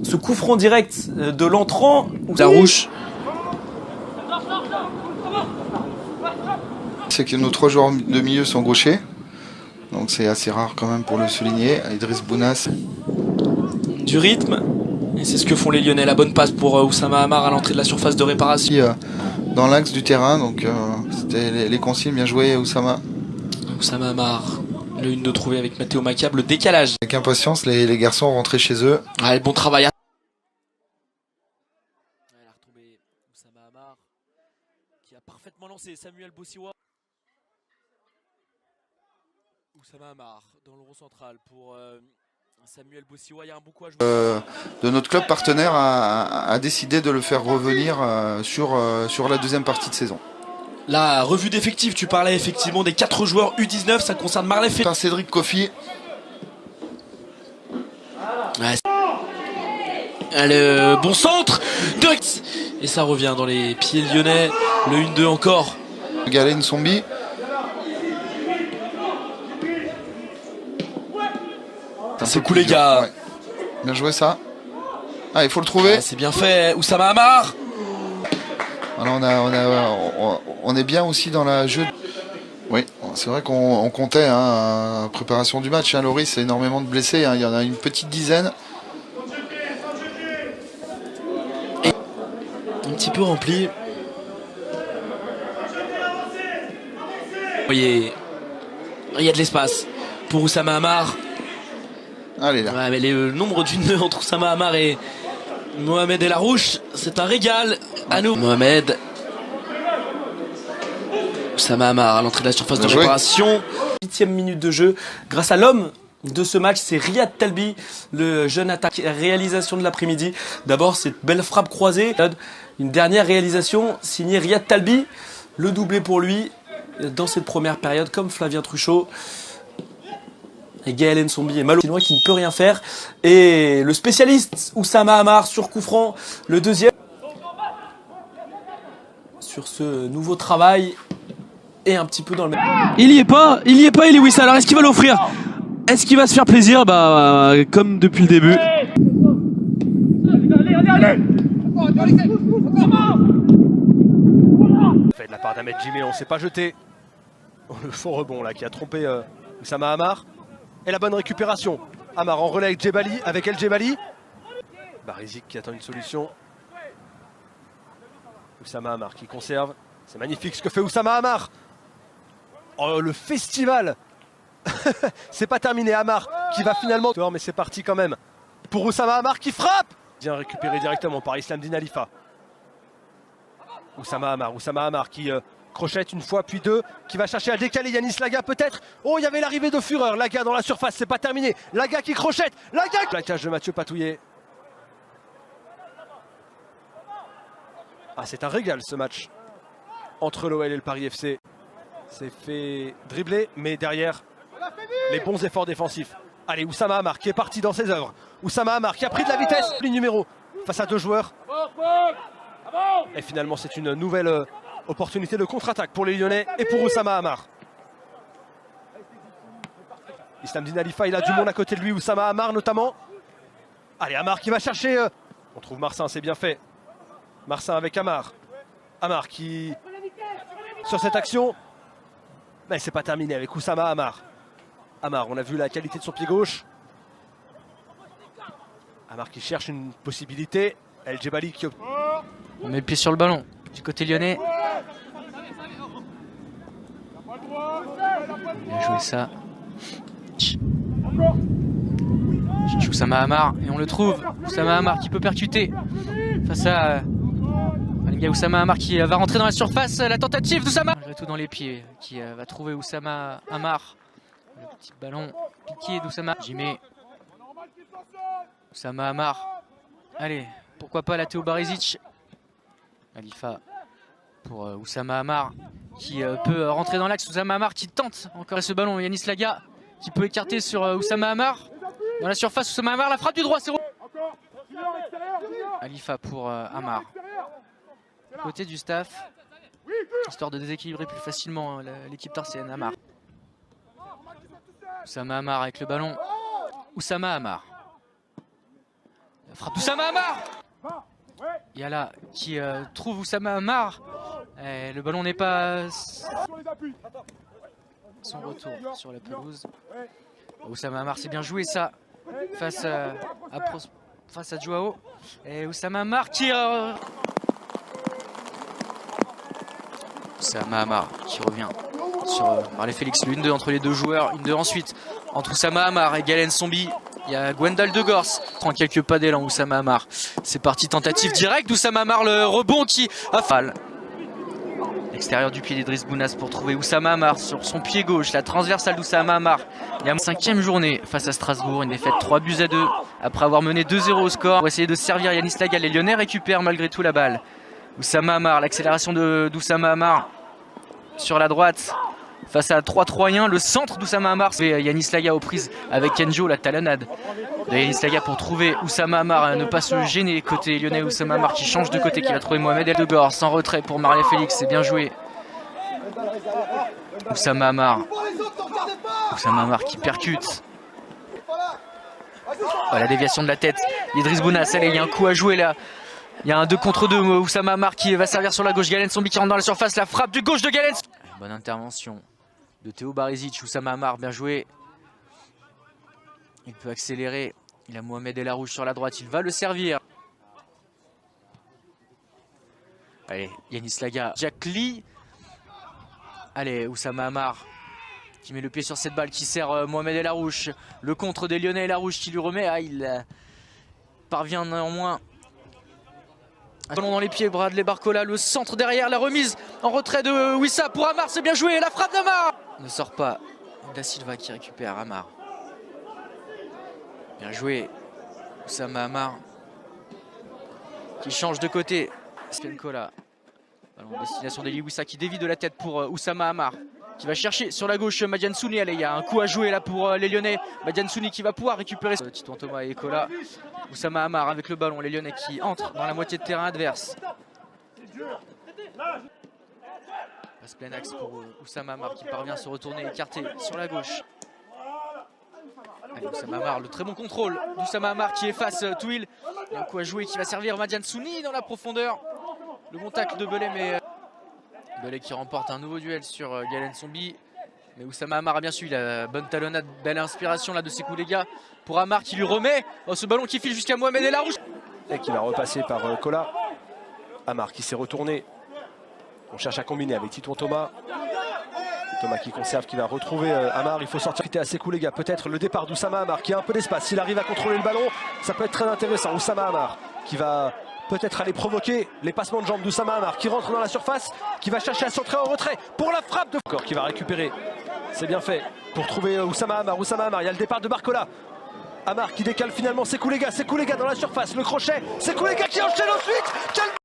Ce coup franc direct de l'entrant. Larouche. C'est que nos 3 joueurs de milieu sont gauchers. Donc c'est assez rare quand même pour le souligner. Idriss Bounas. Du rythme. Et c'est ce que font les Lyonnais. La bonne passe pour Oussama Hamar à l'entrée de la surface de réparation. Dans l'axe du terrain. Donc c'était les consignes. Bien joué Oussama. Oussama Hamar. Le 1-2 trouvé avec Matteo Macab. Le décalage. Avec impatience, les garçons rentrés chez eux. Allez, bon travail. Elle a retrouvé Oussama Hamar qui a parfaitement lancé Samuel Bossiwa. Oussama Hamar dans le rond central pour Samuel Bossiwa. Il y a un beau coup à jouer. De notre club partenaire a décidé de le faire revenir sur la deuxième partie de saison. La revue d'effectifs, tu parlais effectivement des 4 joueurs U19, ça concerne Marley Par Cédric Kofi. Ouais. Le bon centre direct. Et ça revient dans les pieds lyonnais. Le 1-2 encore. Galen Sombi. C'est cool les gars. Ouais. Bien joué ça. Ah, il faut le trouver. Ah, c'est bien fait. Oussama Hamar. Alors on est bien aussi dans la jeu. Oui, c'est vrai qu'on comptait préparation du match. Loris, c'est énormément de blessés. Il y en a une petite dizaine. Et un petit peu rempli. Vous voyez, il y a de l'espace pour Oussama Hamar. Allez là. Ouais, mais le nombre d'une nœud entre Oussama Hamar et Mohamed El Arouche, c'est un régal à nous. Mohamed. Oussama Hamar à l'entrée de la surface de réparation. 8e minute de jeu. Grâce à l'homme de ce match, c'est Riyad Talbi, le jeune attaque. Réalisation de l'après-midi. D'abord, cette belle frappe croisée. Une dernière réalisation signée Riyad Talbi. Le doublé pour lui dans cette première période, comme Flavien Truchot. Et Gaël Nsombi et Malo qui ne peut rien faire. Et le spécialiste Oussama Hamar sur coup franc, le deuxième. Sur ce nouveau travail et un petit peu dans le même. Il y est pas, Lewis. Alors est-ce qu'il va l'offrir? Est-ce qu'il va se faire plaisir? Comme depuis le début. Fait de la part d'Ahmed Jimé, on ne s'est pas jeté. Le faux rebond là qui a trompé Oussama Hamar. Et la bonne récupération. Hamar en relais avec El Djebali. Barizic qui attend une solution. Oussama Hamar qui conserve. C'est magnifique ce que fait Oussama Hamar. Oh, le festival. C'est pas terminé. Hamar qui va finalement... Mais c'est parti quand même. Pour Oussama Hamar qui frappe. Bien récupéré directement par Islam Din Alifa. Oussama Hamar qui... crochette une fois puis deux, qui va chercher à décaler Yanis Laga peut-être. Oh, il y avait l'arrivée de Fureur, Laga dans la surface, c'est pas terminé. Laga qui crochette, Laga. Plaquage de Mathieu Patouillet. Ah, c'est un régal ce match entre l'OL et le Paris FC. C'est fait dribbler, mais derrière, les bons efforts défensifs. Allez, Oussama Hamar qui est parti dans ses œuvres. Oussama Hamar qui a pris de la vitesse. Ligne numéro face à 2 joueurs. Et finalement, c'est une nouvelle... opportunité de contre-attaque pour les Lyonnais et pour Oussama Hamar. Islam Din Alifa, il a du monde à côté de lui, Oussama Hamar notamment. Allez, Hamar qui va chercher. On trouve Marsin, c'est bien fait. Marsin avec Hamar. Hamar qui... sur cette action. Mais c'est pas terminé avec Oussama Hamar. Hamar, on a vu la qualité de son pied gauche. Hamar qui cherche une possibilité. El Djebali qui... On met le pied sur le ballon du côté lyonnais. Bien joué ça. Oussama Hamar et on le trouve. Oussama Hamar qui peut percuter face à Oussama Hamar qui va rentrer dans la surface. La tentative d'Oussama. Malgré tout dans les pieds qui va trouver Oussama Hamar. Le petit ballon piqué d'Oussama. Jimé. Oussama Hamar. Allez, pourquoi pas la Théo Barizic. Alifa pour Oussama Hamar qui peut rentrer dans l'axe. Oussama Hamar qui tente encore ce ballon. Yanis Laga qui peut écarter sur Oussama Hamar. Dans la surface, Oussama Hamar, la frappe du droit, c'est Alifa pour Hamar. Côté du staff, histoire de déséquilibrer plus facilement l'équipe tarsienne. Hamar. Oussama Hamar avec le ballon. Oussama Hamar. Frappe d'Oussama Hamar. Yala qui trouve Oussama Hamar. Et le ballon n'est pas son retour sur la pelouse. Oussama Hamar, c'est bien joué ça face à Joao. Et Oussama Hamar qui Oussama Hamar qui revient sur Marley Félix, le 1-2 entre les deux joueurs, 1-2 ensuite entre Oussama Hamar et Galen Sombi. Il y a Gwendal de Gors, prend quelques pas d'élan Oussama Hamar. C'est parti, tentative directe d'Oussama Hamar, le rebond qui a fall. L'extérieur du pied d'Idriss Bounas pour trouver Oussama Hamar sur son pied gauche, la transversale d'Oussama Hamar. Il y a une 5e journée face à Strasbourg, une défaite 3-2 après avoir mené 2-0 au score. Pour essayer de servir Yanis Laga, les Lyonnais récupèrent malgré tout la balle. Oussama Hamar, l'accélération d'Oussama Hamar sur la droite. Face à 3 Troyens, le centre d'Oussama Hamar. C'est Yanis Laga aux prises avec Kenjo, la talonnade de Yanis Laga pour trouver Oussama Hamar, ne pas se gêner côté lyonnais. Oussama Hamar qui change de côté, qui va trouver Mohamed El Degor sans retrait pour Marley Félix, c'est bien joué. Oussama Hamar qui percute. La déviation de la tête d'Idriss Bounas, il y a un coup à jouer là. Il y a un 2 contre 2, Oussama Hamar qui va servir sur la gauche. Galen Sombi qui rentre dans la surface, la frappe du gauche de Galen. Bonne intervention de Théo Barizic. Oussama Hamar, bien joué. Il peut accélérer. Il a Mohamed El Arouche sur la droite, il va le servir. Allez, Yanis Laga, Jack Lee. Allez, Oussama Hamar qui met le pied sur cette balle, qui sert Mohamed El Arouche. Le contre des Lyonnais, El Arouche qui lui remet. Il parvient néanmoins. Ballon dans les pieds, Bradley Barcola, le centre derrière, la remise en retrait de Wissa pour Hamar, c'est bien joué, la frappe d'Hamar ne sort pas. Da Silva qui récupère Hamar. Bien joué, Oussama Hamar qui change de côté. Spenkola, ballon destination d'Eli Wissa qui dévie de la tête pour Oussama Hamar, qui va chercher sur la gauche Madiane Souni. Allez, il y a un coup à jouer là pour les Lyonnais. Madiane Souni qui va pouvoir récupérer Titouan Thomas et Ekola. Oussama Hamar avec le ballon, les Lyonnais qui entrent dans la moitié de terrain adverse. Passe plein axe pour Oussama Hamar qui parvient à se retourner écarté sur la gauche. Allez, Oussama Hamar, le très bon contrôle d'Oussama Hamar qui efface Touil. Il y a un coup à jouer qui va servir Madiane Souni dans la profondeur. Le bon tacle de Belay, mais Belay qui remporte un nouveau duel sur Galen Sombi. Mais Oussama Hamar a bien suivi la bonne talonnade, belle inspiration là de Sekou Lega pour Hamar qui lui remet ce ballon qui file jusqu'à Mohamed El Arouche. Et qui va repasser par Kola. Hamar qui s'est retourné. On cherche à combiner avec Titouan Thomas. Thomas qui conserve, qui va retrouver Hamar. Il faut sortir à Sekou Lega. Peut-être le départ d'Oussama Hamar qui a un peu d'espace. S'il arrive à contrôler le ballon, ça peut être très intéressant. Oussama Hamar qui va peut-être aller provoquer les passements de jambes d'Oussama Hamar qui rentre dans la surface, qui va chercher à centrer en retrait pour la frappe de Corps qui va récupérer. C'est bien fait pour trouver Oussama Hamar. Oussama Hamar, il y a le départ de Barcola. Hamar qui décale finalement Sekou Lega dans la surface, le crochet. Sekou Lega qui enchaîne ensuite.